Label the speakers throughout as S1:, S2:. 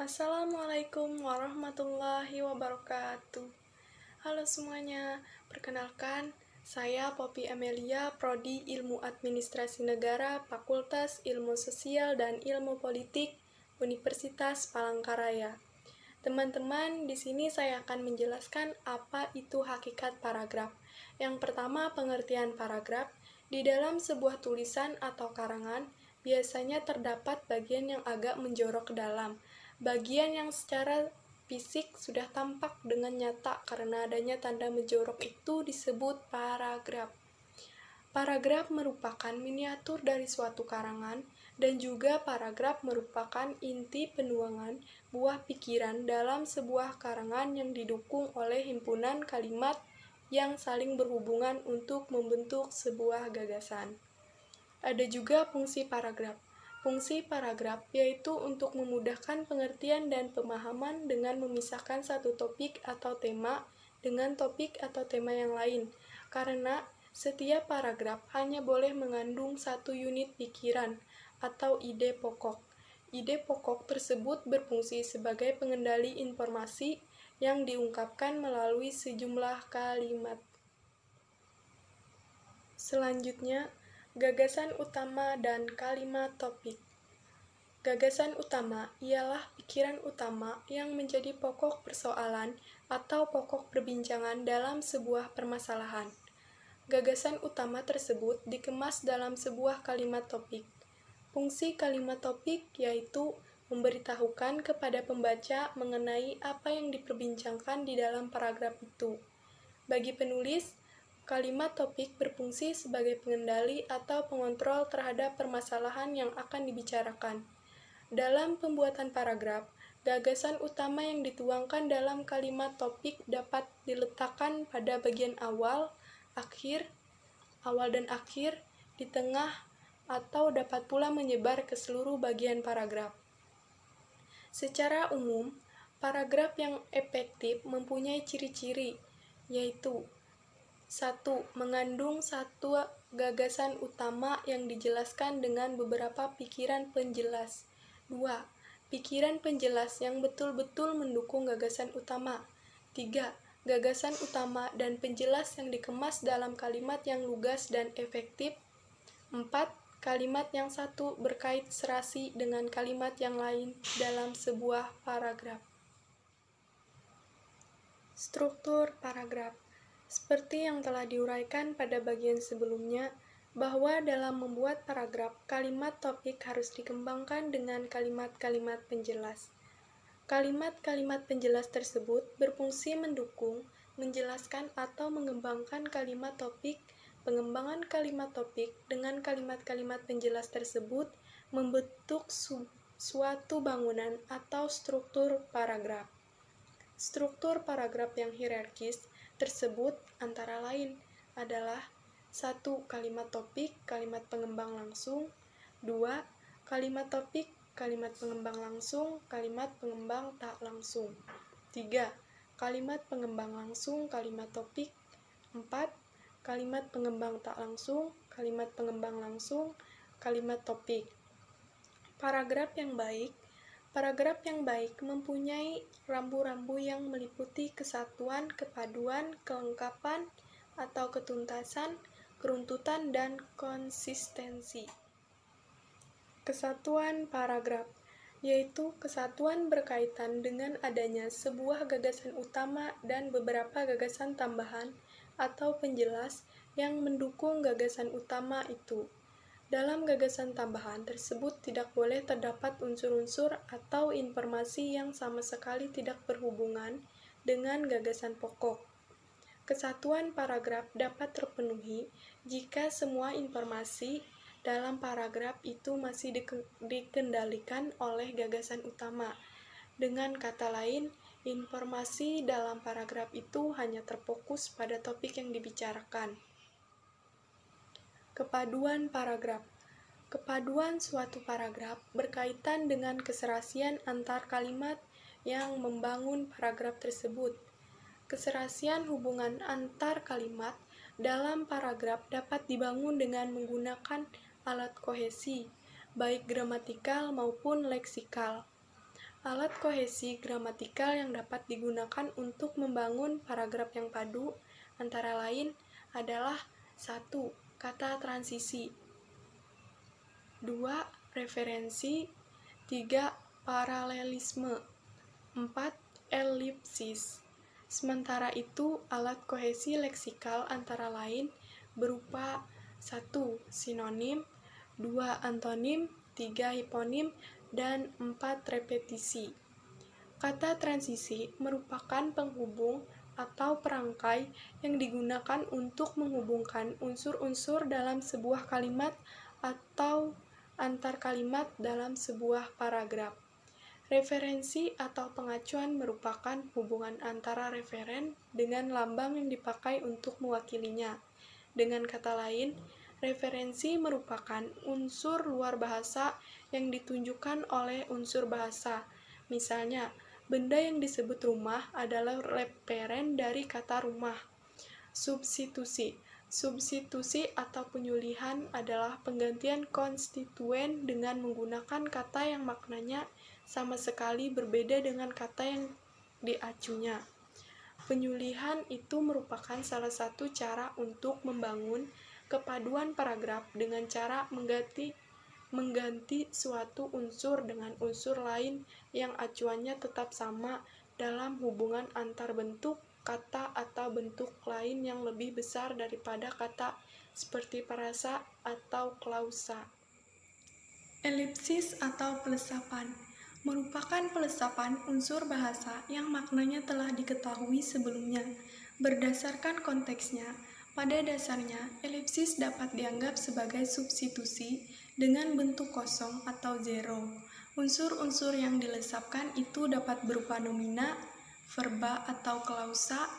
S1: Assalamualaikum warahmatullahi wabarakatuh. Halo semuanya, perkenalkan, saya Poppy Amelia, Prodi Ilmu Administrasi Negara, Fakultas Ilmu Sosial dan Ilmu Politik, Universitas Palangkaraya. Teman-teman, di sini saya akan menjelaskan apa itu hakikat paragraf. Yang pertama, pengertian paragraf. Di dalam sebuah tulisan atau karangan, biasanya terdapat bagian yang agak menjorok ke dalam. Bagian yang secara fisik sudah tampak dengan nyata karena adanya tanda menjorok itu disebut paragraf. Paragraf merupakan miniatur dari suatu karangan, dan juga paragraf merupakan inti penuangan buah pikiran dalam sebuah karangan yang didukung oleh himpunan kalimat yang saling berhubungan untuk membentuk sebuah gagasan. Ada juga fungsi paragraf. Fungsi paragraf yaitu untuk memudahkan pengertian dan pemahaman dengan memisahkan satu topik atau tema dengan topik atau tema yang lain, karena setiap paragraf hanya boleh mengandung satu unit pikiran atau ide pokok. Ide pokok tersebut berfungsi sebagai pengendali informasi yang diungkapkan melalui sejumlah kalimat. Selanjutnya, gagasan utama dan kalimat topik. Gagasan utama ialah pikiran utama yang menjadi pokok persoalan atau pokok perbincangan dalam sebuah permasalahan. Gagasan utama tersebut dikemas dalam sebuah kalimat topik. Fungsi kalimat topik yaitu memberitahukan kepada pembaca mengenai apa yang diperbincangkan di dalam paragraf itu. Bagi penulis, kalimat topik berfungsi sebagai pengendali atau pengontrol terhadap permasalahan yang akan dibicarakan. Dalam pembuatan paragraf, gagasan utama yang dituangkan dalam kalimat topik dapat diletakkan pada bagian awal dan akhir, di tengah, atau dapat pula menyebar ke seluruh bagian paragraf. Secara umum, paragraf yang efektif mempunyai ciri-ciri, yaitu 1. Mengandung satu gagasan utama yang dijelaskan dengan beberapa pikiran penjelas. 2. Pikiran penjelas yang betul-betul mendukung gagasan utama. 3. Gagasan utama dan penjelas yang dikemas dalam kalimat yang lugas dan efektif. 4. Kalimat yang satu berkait serasi dengan kalimat yang lain dalam sebuah paragraf. Struktur paragraf. Seperti yang telah diuraikan pada bagian sebelumnya, bahwa dalam membuat paragraf, kalimat topik harus dikembangkan dengan kalimat-kalimat penjelas. Kalimat-kalimat penjelas tersebut berfungsi mendukung, menjelaskan atau mengembangkan kalimat topik. Pengembangan kalimat topik dengan kalimat-kalimat penjelas tersebut membentuk suatu bangunan atau struktur paragraf. Struktur paragraf yang hierarkis tersebut antara lain adalah 1. Kalimat topik, kalimat pengembang langsung. 2. Kalimat topik, kalimat pengembang langsung, kalimat pengembang tak langsung. 3. Kalimat pengembang langsung, kalimat topik. 4. Kalimat pengembang tak langsung, kalimat pengembang langsung, kalimat topik. Paragraf yang baik mempunyai rambu-rambu yang meliputi kesatuan, kepaduan, kelengkapan, atau ketuntasan, keruntutan, dan konsistensi. Kesatuan paragraf yaitu kesatuan berkaitan dengan adanya sebuah gagasan utama dan beberapa gagasan tambahan atau penjelas yang mendukung gagasan utama itu. Dalam gagasan tambahan tersebut tidak boleh terdapat unsur-unsur atau informasi yang sama sekali tidak berhubungan dengan gagasan pokok. Kesatuan paragraf dapat terpenuhi jika semua informasi dalam paragraf itu masih dikendalikan oleh gagasan utama. Dengan kata lain, informasi dalam paragraf itu hanya terfokus pada topik yang dibicarakan. Kepaduan paragraf. Kepaduan suatu paragraf berkaitan dengan keserasian antar kalimat yang membangun paragraf tersebut. Keserasian hubungan antar kalimat dalam paragraf dapat dibangun dengan menggunakan alat kohesi, baik gramatikal maupun leksikal. Alat kohesi gramatikal yang dapat digunakan untuk membangun paragraf yang padu antara lain adalah 1. Kata transisi, 2. Referensi, 3. Paralelisme, 4. Elipsis. Sementara itu, alat kohesi leksikal antara lain berupa 1. Sinonim, 2. Antonim, 3. Hiponim, dan 4. Repetisi. Kata transisi merupakan penghubung atau perangkai yang digunakan untuk menghubungkan unsur-unsur dalam sebuah kalimat atau antar kalimat dalam sebuah paragraf. Referensi atau pengacuan merupakan hubungan antara referen dengan lambang yang dipakai untuk mewakilinya. Dengan kata lain, referensi merupakan unsur luar bahasa yang ditunjukkan oleh unsur bahasa. Misalnya, benda yang disebut rumah adalah referen dari kata rumah. Substitusi. Substitusi atau penyulihan adalah penggantian konstituen dengan menggunakan kata yang maknanya sama sekali berbeda dengan kata yang diacunya. Penyulihan itu merupakan salah satu cara untuk membangun kepaduan paragraf dengan cara mengganti suatu unsur dengan unsur lain yang acuannya tetap sama dalam hubungan antar bentuk kata atau bentuk lain yang lebih besar daripada kata, seperti frasa atau klausa. Elipsis atau pelesapan merupakan pelesapan unsur bahasa yang maknanya telah diketahui sebelumnya. Berdasarkan konteksnya, pada dasarnya elipsis dapat dianggap sebagai substitusi dengan bentuk kosong atau zero. Unsur-unsur yang dilesapkan itu dapat berupa nomina, verba atau klausa.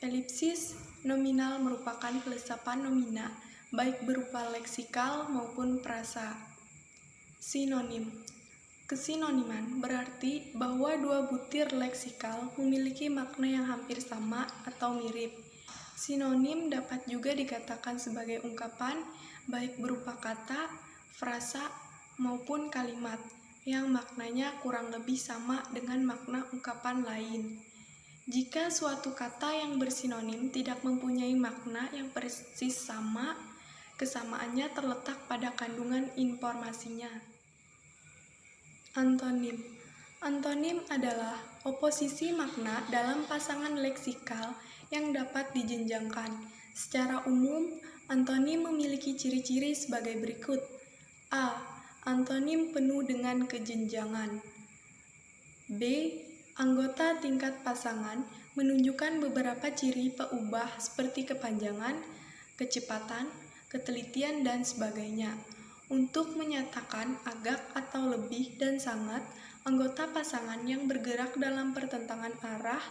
S1: Elipsis nominal merupakan pelesapan nomina, baik berupa leksikal maupun frasa. Sinonim. Kesinoniman berarti bahwa dua butir leksikal memiliki makna yang hampir sama atau mirip. Sinonim dapat juga dikatakan sebagai ungkapan, baik berupa kata, frasa, maupun kalimat, yang maknanya kurang lebih sama dengan makna ungkapan lain. Jika suatu kata yang bersinonim tidak mempunyai makna yang persis sama, kesamaannya terletak pada kandungan informasinya. Antonim. Antonim adalah oposisi makna dalam pasangan leksikal yang dapat dijenjangkan. Secara umum, antonim memiliki ciri-ciri sebagai berikut. A. Antonim penuh dengan kejenjangan. B. Anggota tingkat pasangan menunjukkan beberapa ciri peubah seperti kepanjangan, kecepatan, ketelitian, dan sebagainya. Untuk menyatakan agak atau lebih dan sangat, anggota pasangan yang bergerak dalam pertentangan arah,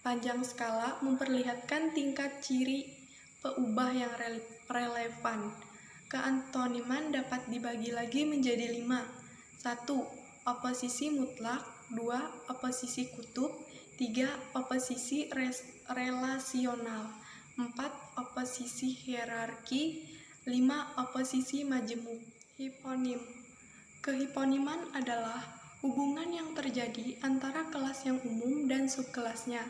S1: panjang skala memperlihatkan tingkat ciri peubah yang relevan. Keantoniman dapat dibagi lagi menjadi 5. 1. Oposisi mutlak. 2. Oposisi kutub. 3. Oposisi relasional. 4. Oposisi hierarki. 5. Oposisi majemuk. Hiponim. Kehiponiman adalah hubungan yang terjadi antara kelas yang umum dan subkelasnya.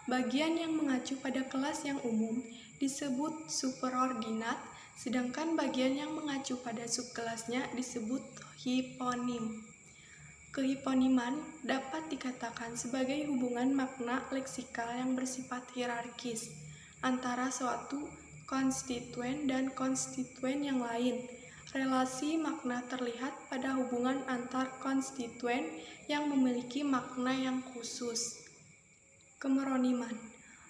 S1: Bagian yang mengacu pada kelas yang umum disebut superordinat, sedangkan bagian yang mengacu pada subkelasnya disebut hiponim. Kehiponiman dapat dikatakan sebagai hubungan makna leksikal yang bersifat hierarkis antara suatu konstituen dan konstituen yang lain. Relasi makna terlihat pada hubungan antar konstituen yang memiliki makna yang khusus. Kemeroniman.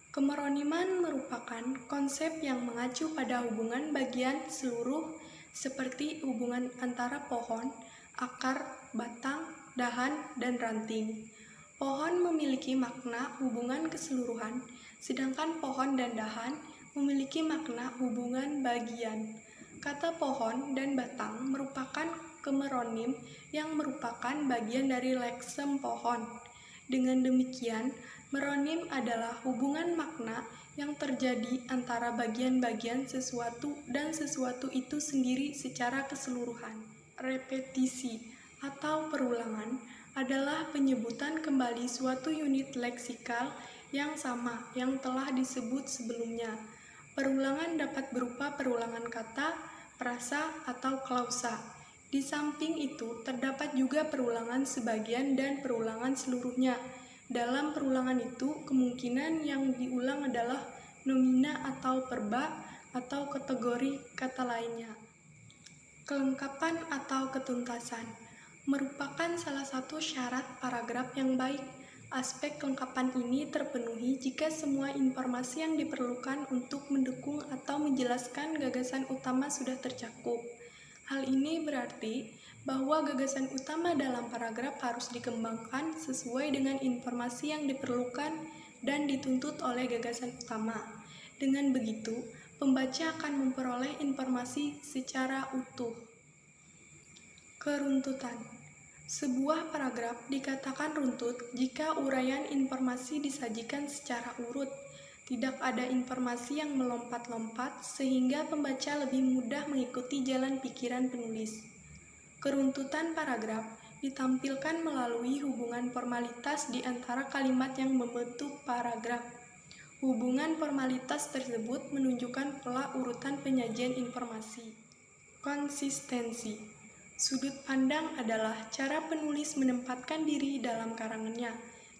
S1: Kemeroniman merupakan konsep yang mengacu pada hubungan bagian seluruh seperti hubungan antara pohon, akar, batang, dahan, dan ranting. Pohon memiliki makna hubungan keseluruhan, sedangkan pohon dan dahan memiliki makna hubungan bagian. Kata pohon dan batang merupakan kemeronim yang merupakan bagian dari leksem pohon. Dengan demikian, meronim adalah hubungan makna yang terjadi antara bagian-bagian sesuatu dan sesuatu itu sendiri secara keseluruhan. Repetisi atau perulangan adalah penyebutan kembali suatu unit leksikal yang sama yang telah disebut sebelumnya. Perulangan dapat berupa perulangan kata, frasa, atau klausa. Di samping itu, terdapat juga perulangan sebagian dan perulangan seluruhnya. Dalam perulangan itu, kemungkinan yang diulang adalah nomina atau verba atau kategori kata lainnya. Kelengkapan atau ketuntasan merupakan salah satu syarat paragraf yang baik. Aspek kelengkapan ini terpenuhi jika semua informasi yang diperlukan untuk mendukung atau menjelaskan gagasan utama sudah tercakup. Hal ini berarti bahwa gagasan utama dalam paragraf harus dikembangkan sesuai dengan informasi yang diperlukan dan dituntut oleh gagasan utama. Dengan begitu, pembaca akan memperoleh informasi secara utuh. Keruntutan. Sebuah paragraf dikatakan runtut jika uraian informasi disajikan secara urut. Tidak ada informasi yang melompat-lompat sehingga pembaca lebih mudah mengikuti jalan pikiran penulis. Keruntutan paragraf ditampilkan melalui hubungan formalitas di antara kalimat yang membentuk paragraf. Hubungan formalitas tersebut menunjukkan pola urutan penyajian informasi. Konsistensi. Sudut pandang adalah cara penulis menempatkan diri dalam karangannya.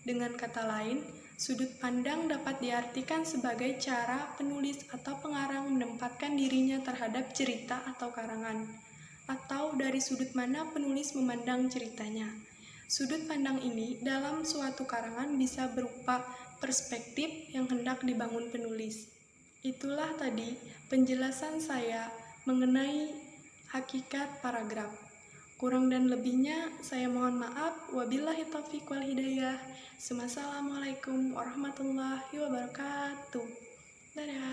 S1: Dengan kata lain, sudut pandang dapat diartikan sebagai cara penulis atau pengarang menempatkan dirinya terhadap cerita atau karangan, atau dari sudut mana penulis memandang ceritanya. Sudut pandang ini dalam suatu karangan bisa berupa perspektif yang hendak dibangun penulis. Itulah tadi penjelasan saya mengenai hakikat paragraf. Kurang dan lebihnya saya mohon maaf. Wabillahi taufiq wal hidayah. Assalamualaikum warahmatullahi wabarakatuh. Dadah.